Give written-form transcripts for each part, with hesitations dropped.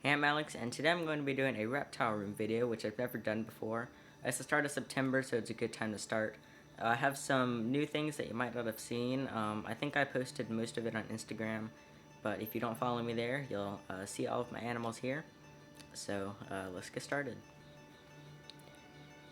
Hey, I'm Alex, and today I'm going to be doing a Reptile Room video, which I've never done before. It's the start of September, so it's a good time to start. I have some new things that you might not have seen. I think I posted most of it on Instagram, but if you don't follow me there, you'll see all of my animals here. So let's get started.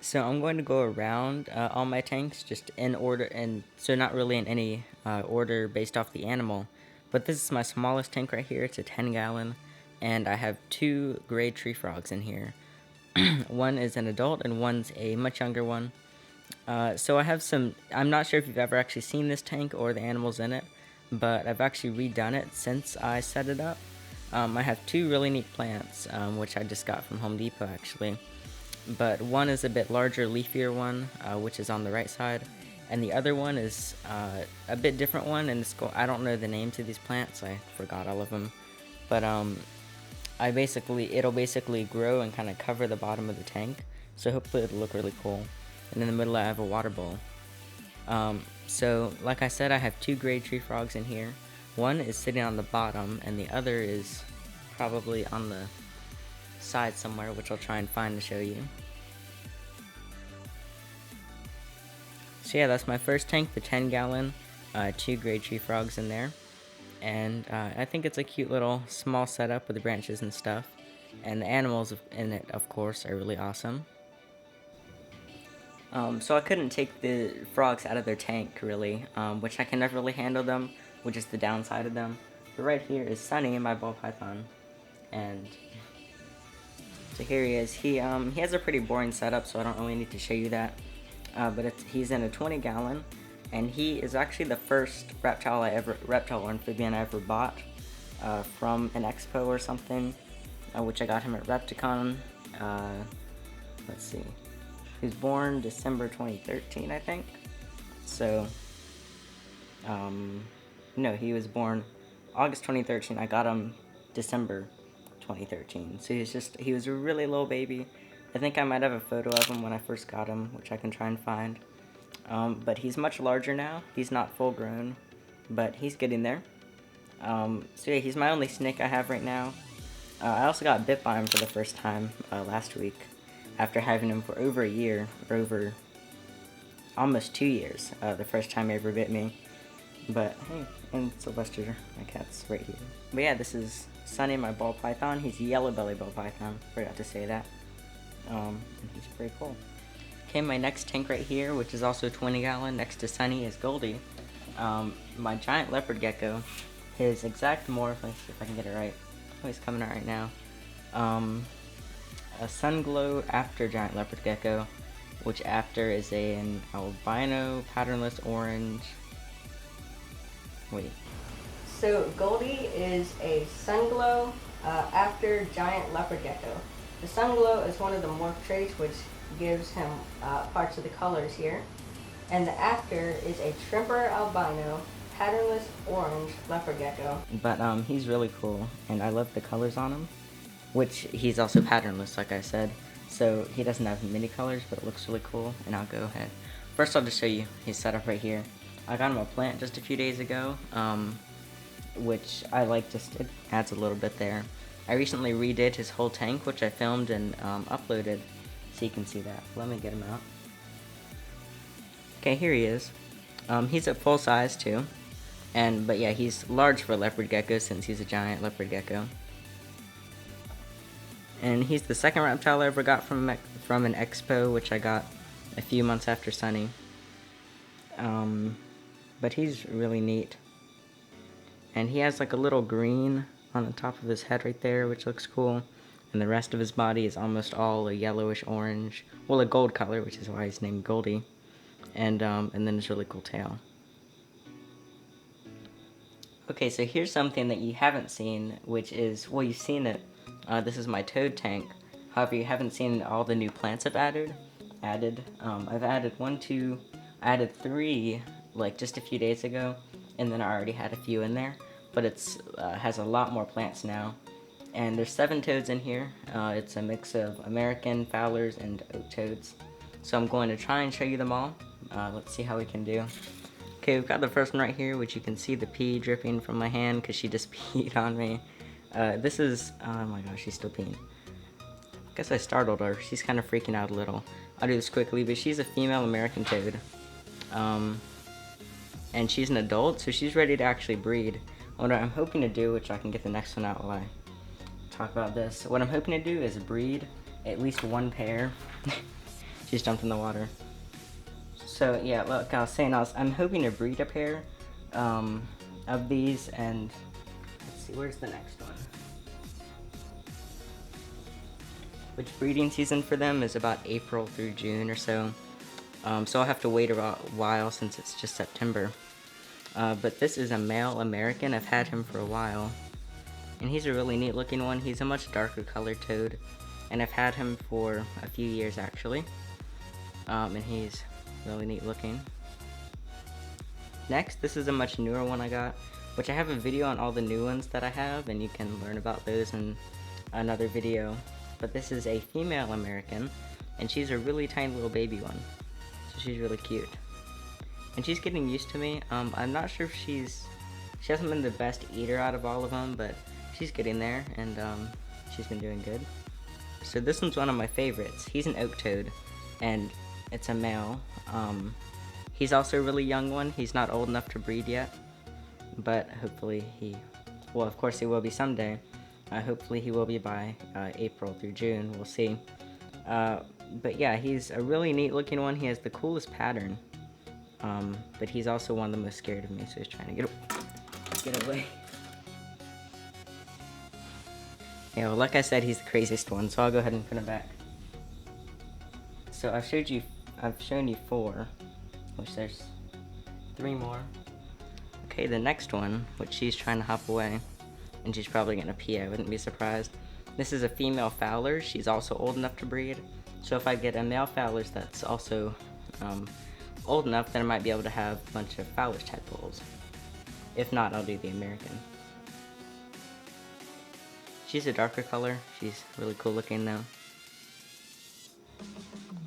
So I'm going to go around all my tanks just in order, and so not really in any order based off the animal. But this is my smallest tank right here. It's a 10-gallon, and I have two gray tree frogs in here. One is an adult and one's a much younger one. So I have some, I'm not sure if you've ever actually seen this tank or the animals in it, but I've actually redone it since I set it up. I have two really neat plants, which I just got from Home Depot actually. But one is a bit larger, leafier one, which is on the right side, and the other one is a bit different one, and I don't know the names of these plants, I forgot all of them, but it'll basically grow and kind of cover the bottom of the tank, so hopefully it'll look really cool. And in the middle I have a water bowl. So like I said, I have two gray tree frogs in here. One is sitting on the bottom, and the other is probably on the side somewhere, which I'll try and find to show you. So yeah, that's my first tank, the 10-gallon, two gray tree frogs in there. And I think it's a cute little small setup with the branches and stuff. And the animals in it, of course, are really awesome. So I couldn't take the frogs out of their tank, really, which I can never really handle them, which is the downside of them. But right here is Sunny, my ball python. And so here he is. He has a pretty boring setup, so I don't really need to show you that. But he's in a 20-gallon, and he is actually the first reptile or amphibian I ever bought from an expo or something, which I got him at Repticon. Let's see. He was born December 2013, I think. So, no, he was born August 2013. I got him December 2013. So he was a really little baby. I think I might have a photo of him when I first got him, which I can try and find. But he's much larger now. He's not full grown, but he's getting there. So yeah, he's my only snake I have right now. I also got bit by him for the first time last week, after having him for over a year, or over almost 2 years, the first time he ever bit me. But hey, and Sylvester, my cat's right here. But yeah, this is Sunny, my ball python. He's a yellow belly ball python, forgot to say that. And he's pretty cool. Okay, my next tank right here, which is also 20-gallon, next to Sunny, is Goldie. My giant leopard gecko. His exact morph, let's see if I can get it right. Oh, he's coming out right now. A Sunglow after giant leopard gecko, which after is an albino patternless orange. Wait. So Goldie is a Sunglow after giant leopard gecko. The Sunglow is one of the morph traits, which gives him parts of the colors here. And the after is a Shrimper albino patternless orange leopard gecko. But he's really cool, and I love the colors on him, which he's also patternless, like I said. So he doesn't have many colors, but it looks really cool, and I'll go ahead. First I'll just show you his setup right here. I got him a plant just a few days ago, which I like, just it adds a little bit there. I recently redid his whole tank, which I filmed and uploaded, so you can see that. Let me get him out. Okay, here he is. He's at full size too, but yeah, he's large for a leopard gecko since he's a giant leopard gecko. And he's the second reptile I ever got from an expo, which I got a few months after Sunny. But he's really neat. And he has like a little green on the top of his head right there, which looks cool. And the rest of his body is almost all a yellowish orange. Well, a gold color, which is why he's named Goldie. And then his really cool tail. Okay, so here's something that you haven't seen, which is, well, you've seen it. This is my toad tank. However, you haven't seen all the new plants I've added. I've added I added 3, like, just a few days ago, and then I already had a few in there. But it's has a lot more plants now. And there's 7 toads in here. It's a mix of American, Fowlers, and oak toads. So I'm going to try and show you them all. Let's see how we can do. Okay, we've got the first one right here, which you can see the pee dripping from my hand because she just peed on me. This is, oh my gosh, she's still peeing. I guess I startled her. She's kind of freaking out a little. I'll do this quickly, but she's a female American toad. And she's an adult, so she's ready to actually breed. What I'm hoping to do, which I can get the next one out while I talk about this. What I'm hoping to do is breed at least one pair. She's jumped in the water. So yeah, look, I was saying I'm hoping to breed a pair of these, and let's see, where's the next one? Which breeding season for them is about April through June or so. So I'll have to wait a while since it's just September. But this is a male American. I've had him for a while. And he's a really neat looking one. He's a much darker colored toad. And I've had him for a few years actually. And he's really neat looking. Next, this is a much newer one I got, which I have a video on all the new ones that I have, and you can learn about those in another video. But this is a female American, and she's a really tiny little baby one. So she's really cute. And she's getting used to me. I'm not sure if she hasn't been the best eater out of all of them, but she's getting there, and she's been doing good. So this one's one of my favorites. He's an oak toad, and it's a male. He's also a really young one. He's not old enough to breed yet, but hopefully well, of course he will be someday. Hopefully he will be by April through June. We'll see. But yeah, he's a really neat looking one. He has the coolest pattern. But he's also one of the most scared of me, so he's trying to get away. Yeah, well, like I said, he's the craziest one, so I'll go ahead and put him back. So I've shown you 4, which there's 3 more. Okay, the next one, which she's trying to hop away, and she's probably gonna pee, I wouldn't be surprised. This is a female Fowler. She's also old enough to breed. So if I get a male Fowler that's also old enough, then I might be able to have a bunch of Fowler's tadpoles. If not, I'll do the American. She's a darker color. She's really cool looking now.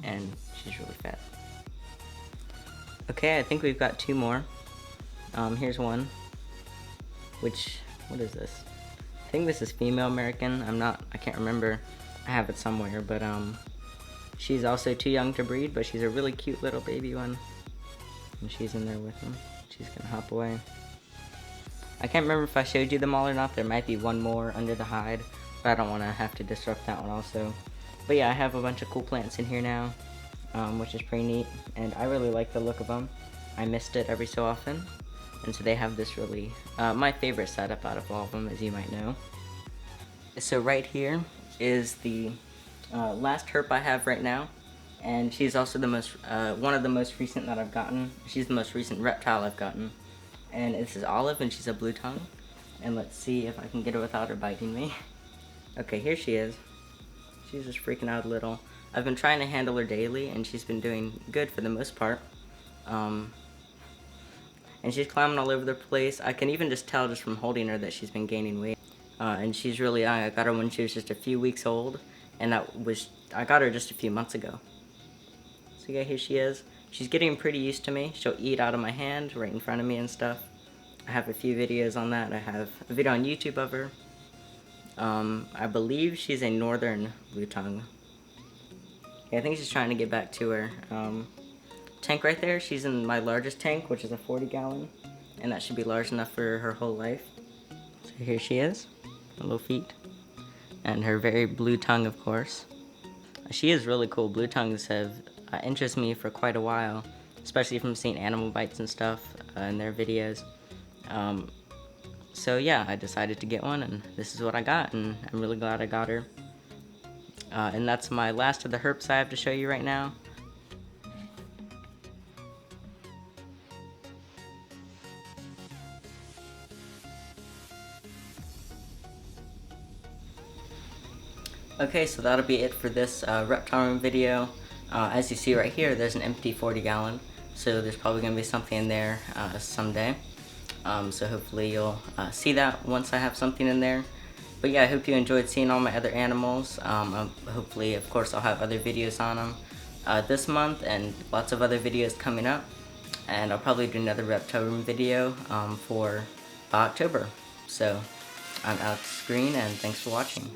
And she's really fat. Okay, I think we've got 2 more. Here's one. What is this? I think this is female American. I can't remember. I have it somewhere, but she's also too young to breed, but she's a really cute little baby one. And she's in there with him. She's gonna hop away. I can't remember if I showed you them all or not. There might be one more under the hide, but I don't want to have to disrupt that one also. But yeah, I have a bunch of cool plants in here now, which is pretty neat, and I really like the look of them. I mist it every so often, and so they have this really, my favorite setup out of all of them, as you might know. So right here is the last herp I have right now, and she's also the most, one of the most recent that I've gotten. She's the most recent reptile I've gotten. And this is Olive, and she's a blue tongue. And let's see if I can get her without her biting me. Okay, here she is. She's just freaking out a little. I've been trying to handle her daily, and she's been doing good for the most part. And she's climbing all over the place. I can even just tell just from holding her that she's been gaining weight. And she's really, I got her when she was just a few weeks old, and I got her just a few months ago. So yeah, here she is. She's getting pretty used to me. She'll eat out of my hand, right in front of me and stuff. I have a few videos on that. I have a video on YouTube of her. I believe she's a northern blue tongue. Yeah, I think she's trying to get back to her. Tank right there, she's in my largest tank, which is a 40-gallon. And that should be large enough for her whole life. So here she is, her little feet. And her very blue tongue, of course. She is really cool. Blue tongues have interested me for quite a while, especially from seeing animal bites and stuff in their videos. So yeah, I decided to get one, and this is what I got, and I'm really glad I got her. And that's my last of the herps I have to show you right now. Okay, so that'll be it for this Reptile Room video. As you see right here, there's an empty 40-gallon, so there's probably going to be something in there someday. So hopefully you'll see that once I have something in there. But yeah, I hope you enjoyed seeing all my other animals. Hopefully, of course, I'll have other videos on them this month, and lots of other videos coming up. And I'll probably do another Reptile Room video for October. So I'm Alex Green, and thanks for watching.